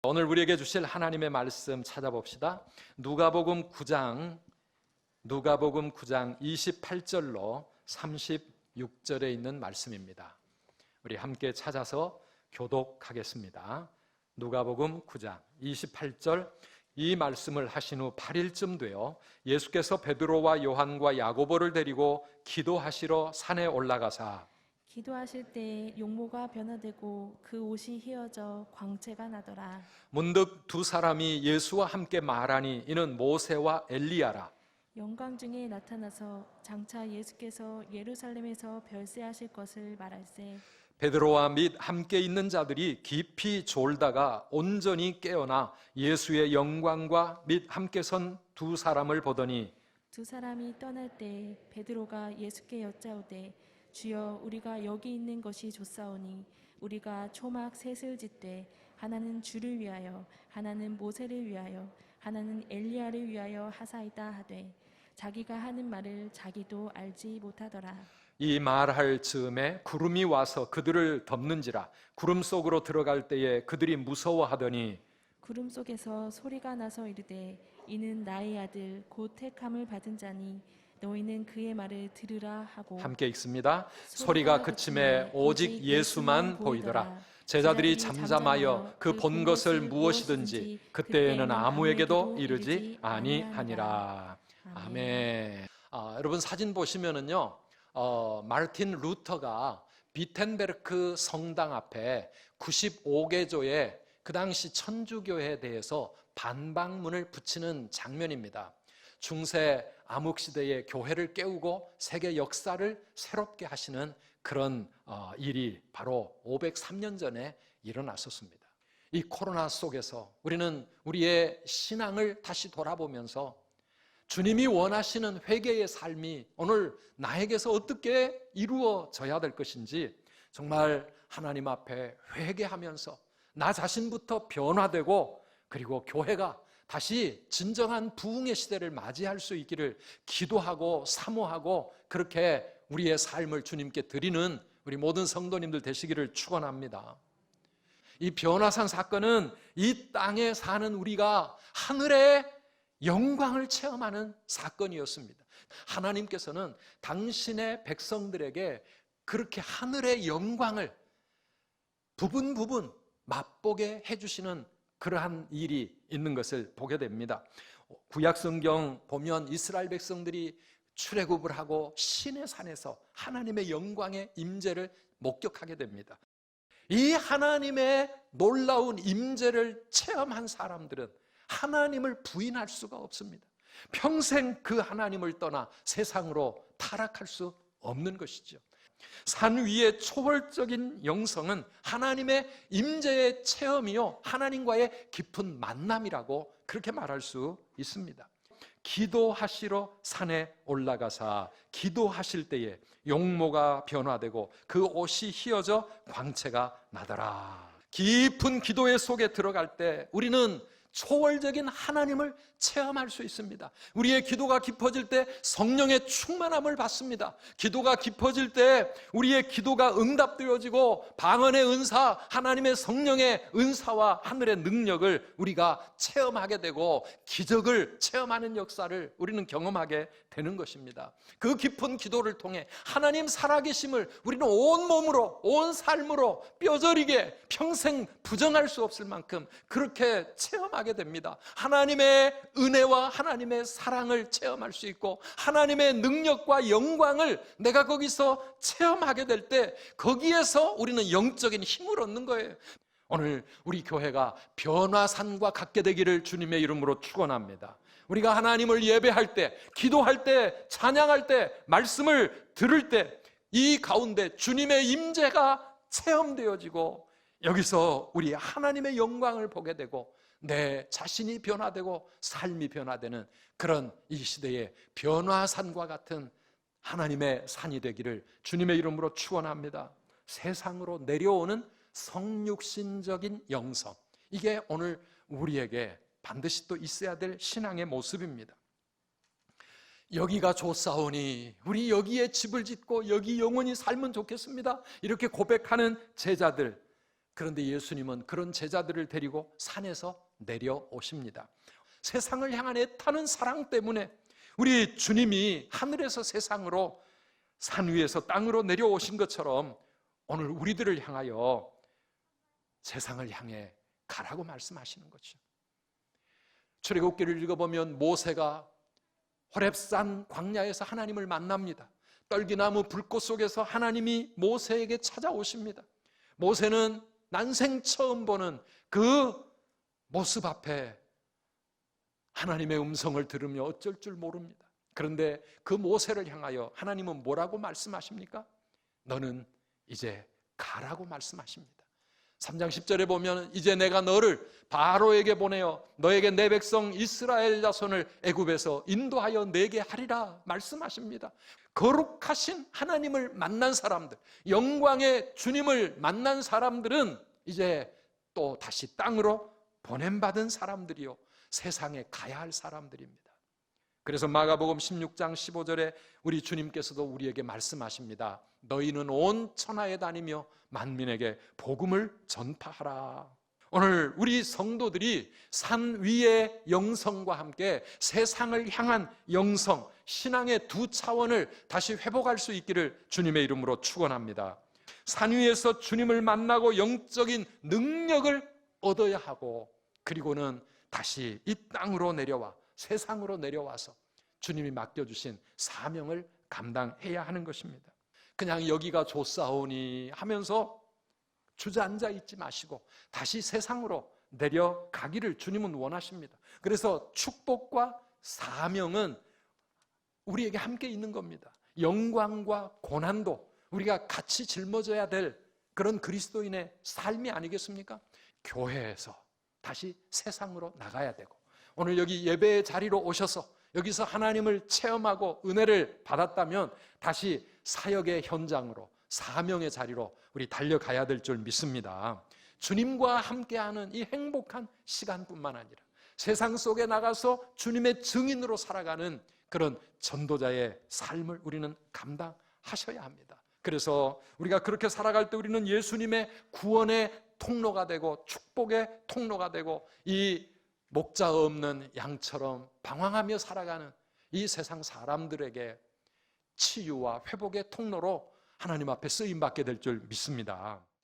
오늘 우리에게 주실 하나님의 말씀 찾아봅시다. 누가복음 9장 28절로 36절에 있는 말씀입니다. 우리 함께 찾아서 교독하겠습니다. 누가복음 9장 28절, 이 말씀을 하신 후 8일쯤 되어 예수께서 베드로와 요한과 야고보를 데리고 기도하시러 산에 올라가사 기도하실 때 용모가 변화되고 그 옷이 휘어져 광채가 나더라. 문득 두 사람이 예수와 함께 말하니 이는 모세와 엘리야라. 영광 중에 나타나서 장차 예수께서 예루살렘에서 별세하실 것을 말할세. 베드로와 및 함께 있는 자들이 깊이 졸다가 온전히 깨어나 예수의 영광과 및 함께 선 두 사람을 보더니 두 사람이 떠날 때 베드로가 예수께 여짜오되 주여, 우리가 여기 있는 것이 좋사오니 우리가 초막 셋을 짓되 하나는 주를 위하여, 하나는 모세를 위하여, 하나는 엘리야를 위하여 하사이다 하되 자기가 하는 말을 자기도 알지 못하더라. 이 말할 즈음에 구름이 와서 그들을 덮는지라. 구름 속으로 들어갈 때에 그들이 무서워하더니 구름 속에서 소리가 나서 이르되 이는 나의 아들 곧 택함을 받은 자니 너희는 그의 말을 들으라 하고. 함께 읽습니다. 소리가 그침에 오직 예수만 보이더라. 제자들이 잠잠하여 그 본 것을 무엇이든지 그때에는 아무에게도 이르지 아니하니라. 아멘. 여러분 사진 보시면은요, 마르틴 루터가 비텐베르크 성당 앞에 95개조의 그 당시 천주교에 대해서 반박문을 붙이는 장면입니다. 중세 암흑시대의 교회를 깨우고 세계 역사를 새롭게 하시는 그런 일이 바로 503년 전에 일어났었습니다. 이 코로나 속에서 우리는 우리의 신앙을 다시 돌아보면서 주님이 원하시는 회개의 삶이 오늘 나에게서 어떻게 이루어져야 될 것인지 정말 하나님 앞에 회개하면서 나 자신부터 변화되고, 그리고 교회가 다시 진정한 부흥의 시대를 맞이할 수 있기를 기도하고 사모하고, 그렇게 우리의 삶을 주님께 드리는 우리 모든 성도님들 되시기를 축원합니다. 이 변화산 사건은 이 땅에 사는 우리가 하늘의 영광을 체험하는 사건이었습니다. 하나님께서는 당신의 백성들에게 그렇게 하늘의 영광을 부분 맛보게 해주시는 그러한 일이 있는 것을 보게 됩니다. 구약성경 보면 이스라엘 백성들이 출애굽을 하고 신의 산에서 하나님의 영광의 임재를 목격하게 됩니다. 이 하나님의 놀라운 임재를 체험한 사람들은 하나님을 부인할 수가 없습니다. 평생 그 하나님을 떠나 세상으로 타락할 수 없는 것이죠. 산 위의 초월적인 영성은 하나님의 임재의 체험이요, 하나님과의 깊은 만남이라고 그렇게 말할 수 있습니다. 기도하시러 산에 올라가사 기도하실 때에 용모가 변화되고 그 옷이 휘어져 광채가 나더라. 깊은 기도의 속에 들어갈 때 우리는 초월적인 하나님을 체험할 수 있습니다. 우리의 기도가 깊어질 때 성령의 충만함을 받습니다. 기도가 깊어질 때 우리의 기도가 응답되어지고 방언의 은사, 하나님의 성령의 은사와 하늘의 능력을 우리가 체험하게 되고 기적을 체험하는 역사를 우리는 경험하게 되는 것입니다. 그 깊은 기도를 통해 하나님 살아계심을 우리는 온 몸으로, 온 삶으로 뼈저리게 평생 부정할 수 없을 만큼 그렇게 체험하게 됩니다. 하나님의 은혜와 하나님의 사랑을 체험할 수 있고 하나님의 능력과 영광을 내가 거기서 체험하게 될 때 거기에서 우리는 영적인 힘을 얻는 거예요. 오늘 우리 교회가 변화산과 같게 되기를 주님의 이름으로 축원합니다. 우리가 하나님을 예배할 때, 기도할 때, 찬양할 때, 말씀을 들을 때 이 가운데 주님의 임재가 체험되어지고 여기서 우리 하나님의 영광을 보게 되고 내 자신이 변화되고 삶이 변화되는 그런 이 시대의 변화산과 같은 하나님의 산이 되기를 주님의 이름으로 축원합니다. 세상으로 내려오는 성육신적인 영성, 이게 오늘 우리에게 반드시 또 있어야 될 신앙의 모습입니다. 여기가 좋사오니 우리 여기에 집을 짓고 여기 영원히 살면 좋겠습니다, 이렇게 고백하는 제자들, 그런데 예수님은 그런 제자들을 데리고 산에서 내려오십니다. 세상을 향한 애타는 사랑 때문에 우리 주님이 하늘에서 세상으로, 산 위에서 땅으로 내려오신 것처럼 오늘 우리들을 향하여 세상을 향해 가라고 말씀하시는 거죠. 출애굽기를 읽어보면 모세가 호렙산 광야에서 하나님을 만납니다. 떨기나무 불꽃 속에서 하나님이 모세에게 찾아오십니다. 모세는 난생 처음 보는 그 모습 앞에 하나님의 음성을 들으며 어쩔 줄 모릅니다. 그런데 그 모세를 향하여 하나님은 뭐라고 말씀하십니까? 너는 이제 가라고 말씀하십니다. 3장 10절에 보면 이제 내가 너를 바로에게 보내어 너에게 내 백성 이스라엘 자손을 애굽에서 인도하여 내게 하리라 말씀하십니다. 거룩하신 하나님을 만난 사람들, 영광의 주님을 만난 사람들은 이제 또 다시 땅으로 보냄받은 사람들이요, 세상에 가야 할 사람들입니다. 그래서 마가복음 16장 15절에 우리 주님께서도 우리에게 말씀하십니다. 너희는 온 천하에 다니며 만민에게 복음을 전파하라. 오늘 우리 성도들이 산 위의 영성과 함께 세상을 향한 영성, 신앙의 두 차원을 다시 회복할 수 있기를 주님의 이름으로 축원합니다. 산 위에서 주님을 만나고 영적인 능력을 얻어야 하고, 그리고는 다시 이 땅으로 내려와 세상으로 내려와서 주님이 맡겨주신 사명을 감당해야 하는 것입니다. 그냥 여기가 좋사오니 하면서 주저앉아 있지 마시고 다시 세상으로 내려가기를 주님은 원하십니다. 그래서 축복과 사명은 우리에게 함께 있는 겁니다. 영광과 고난도 우리가 같이 짊어져야 될 그런 그리스도인의 삶이 아니겠습니까? 교회에서 다시 세상으로 나가야 되고, 오늘 여기 예배의 자리로 오셔서 여기서 하나님을 체험하고 은혜를 받았다면 다시 사역의 현장으로, 사명의 자리로 우리 달려가야 될 줄 믿습니다. 주님과 함께하는 이 행복한 시간뿐만 아니라 세상 속에 나가서 주님의 증인으로 살아가는 그런 전도자의 삶을 우리는 감당하셔야 합니다. 그래서 우리가 그렇게 살아갈 때 우리는 예수님의 구원의 통로가 되고 축복의 통로가 되고, 이 목자 없는 양처럼 방황하며 살아가는 이 세상 사람들에게 치유와 회복의 통로로 하나님 앞에 쓰임받게 될 줄 믿습니다.